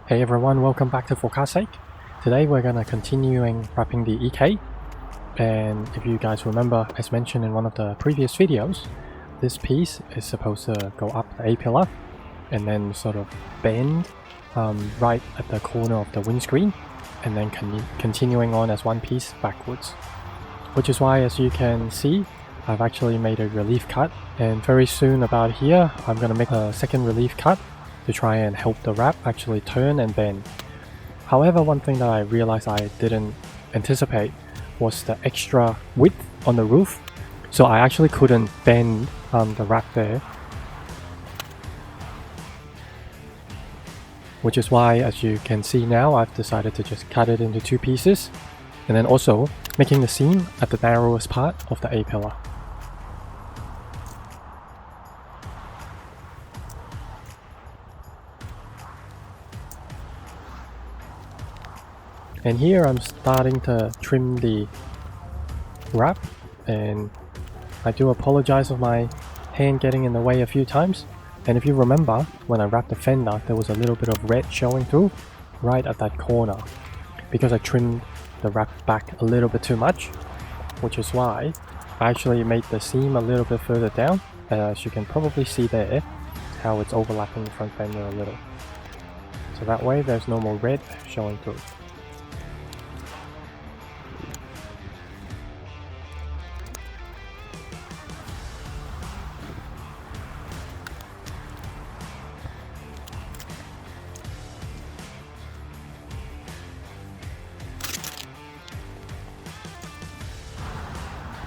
Hey everyone, welcome back to For Car's Sake. Today we're gonna continuing wrapping the EK, and if you guys remember, as mentioned in one of the previous videos, this piece is supposed to go up the A-pillar and then sort of bend right at the corner of the windscreen, and then continuing on as one piece backwards. Which is why, as you can see, I've actually made a relief cut, and very soon about here I'm gonna make a second relief cut to try and help the wrap actually turn and bend. However, one thing that I realized I didn't anticipate was the extra width on the roof, so I actually couldn't bend the wrap there. Which is why, as you can see now, I've decided to just cut it into two pieces, and then also making the seam at the narrowest part of the A-pillar. And here I'm starting to trim the wrap, and I do apologize for my hand getting in the way a few times. And if you remember, when I wrapped the fender, there was a little bit of red showing through right at that corner because I trimmed the wrap back a little bit too much, which is why I actually made the seam a little bit further down. As you can probably see there, how it's overlapping the front fender a little. So that way there's no more red showing through.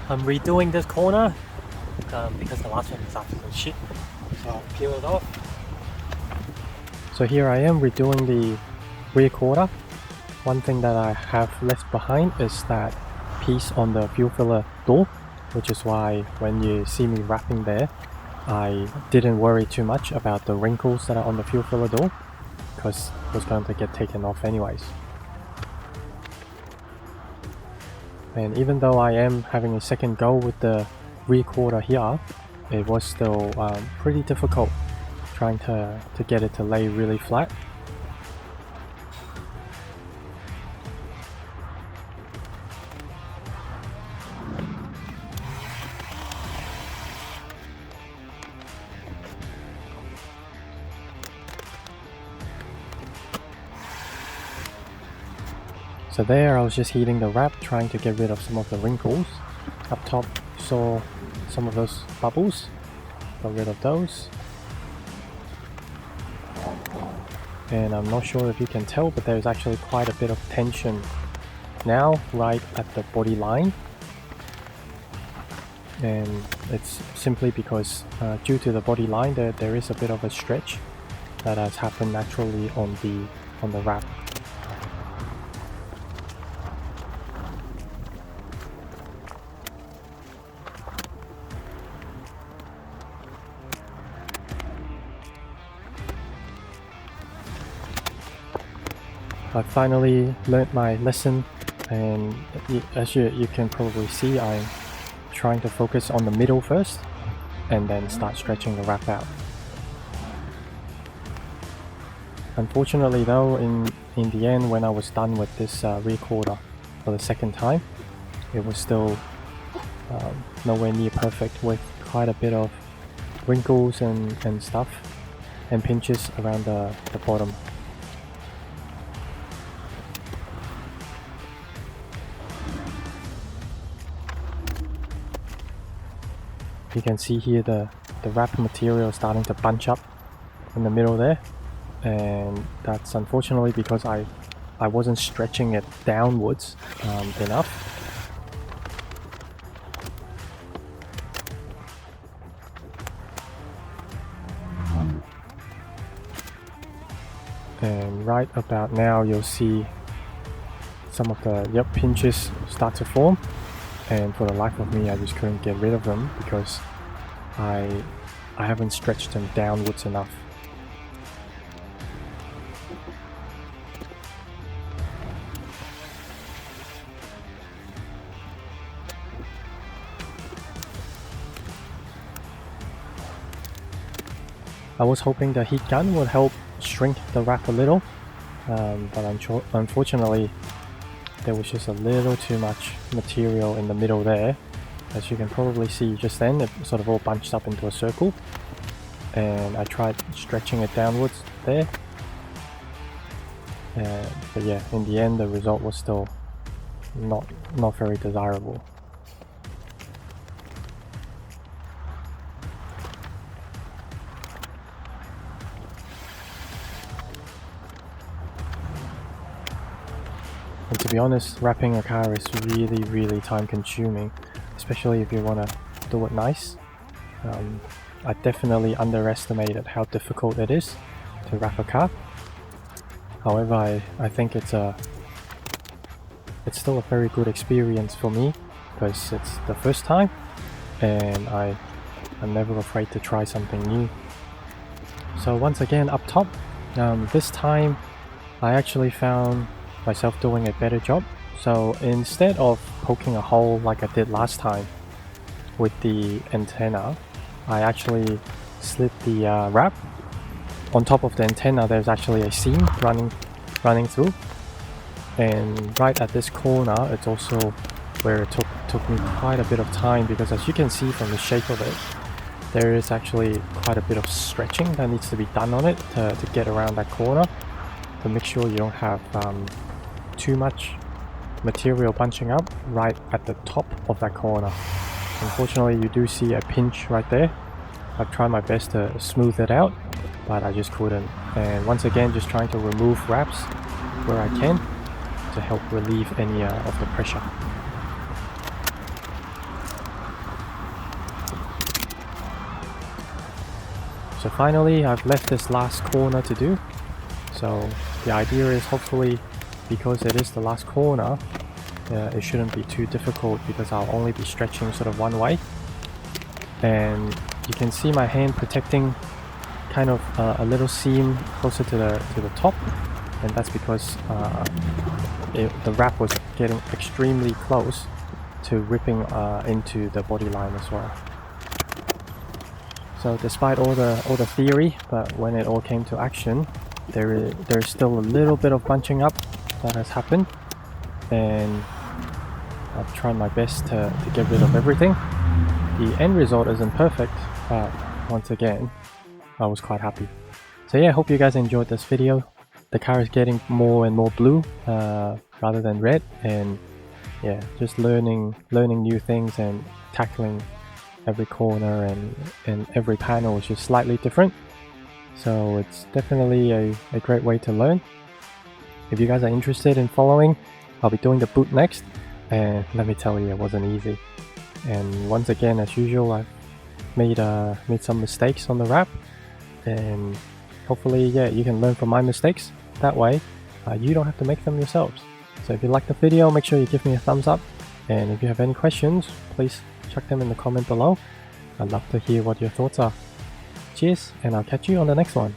I'm redoing this corner because the last one is absolute shit, so I'll peel it off. So here I am redoing the rear quarter. One thing that I have left behind is that piece on the fuel filler door, which is why when you see me wrapping there, I didn't worry too much about the wrinkles that are on the fuel filler door, because it was going to get taken off anyways. And even though I am having a second go with the rear quarter here, it was still pretty difficult trying to get it to lay really flat. So there I was just heating the wrap, trying to get rid of some of the wrinkles. Up top you saw some of those bubbles, got rid of those. And I'm not sure if you can tell, but there's actually quite a bit of tension now right at the body line. And it's simply because due to the body line there is a bit of a stretch that has happened naturally on the wrap. I finally learned my lesson, and as you can probably see, I'm trying to focus on the middle first and then start stretching the wrap out. Unfortunately though, in the end, when I was done with this rear quarter for the second time, it was still nowhere near perfect, with quite a bit of wrinkles and stuff and pinches around the bottom. You can see here the wrap material starting to bunch up in the middle there, and that's unfortunately because I wasn't stretching it downwards enough. And right about now you'll see some of the pinches start to form. And for the life of me, I just couldn't get rid of them because I haven't stretched them downwards enough. I was hoping the heat gun would help shrink the wrap a little, but unfortunately there was just a little too much material in the middle there. As you can probably see just then, it sort of all bunched up into a circle, and I tried stretching it downwards there, but yeah, in the end the result was still not very desirable. And to be honest, wrapping a car is really time consuming, especially if you want to do it nice. I definitely underestimated how difficult it is to wrap a car. However, I think it's still a very good experience for me, because it's the first time and I'm never afraid to try something new. So once again, up top, this time I actually found myself doing a better job. So instead of poking a hole like I did last time with the antenna, I actually slid the wrap. On top of the antenna there's actually a seam running through, and right at this corner it's also where it took me quite a bit of time, because as you can see from the shape of it, there is actually quite a bit of stretching that needs to be done on it to get around that corner, to make sure you don't have too much material bunching up right at the top of that corner. Unfortunately, you do see a pinch right there. I've tried my best to smooth it out, but I just couldn't. And once again, just trying to remove wraps where I can to help relieve any of the pressure. So finally, I've left this last corner to do. So the idea is, hopefully, because it is the last corner, it shouldn't be too difficult, because I'll only be stretching sort of one way. And you can see my hand protecting kind of a little seam closer to the top, and that's because the wrap was getting extremely close to ripping into the body line as well. So despite all the theory, but when it all came to action, there's still a little bit of bunching up that has happened, and I've tried my best to get rid of everything. The end result isn't perfect, but once again, I was quite happy. So yeah, I hope you guys enjoyed this video. The car is getting more and more blue rather than red, and yeah, just learning new things and tackling every corner and every panel is just slightly different. So it's definitely a great way to learn. If you guys are interested in following, I'll be doing the boot next, and let me tell you, it wasn't easy. And once again, as usual, I've made some mistakes on the wrap, and hopefully, yeah, you can learn from my mistakes. That way, you don't have to make them yourselves. So if you like the video, make sure you give me a thumbs up, and if you have any questions, please chuck them in the comment below. I'd love to hear what your thoughts are. Cheers, and I'll catch you on the next one.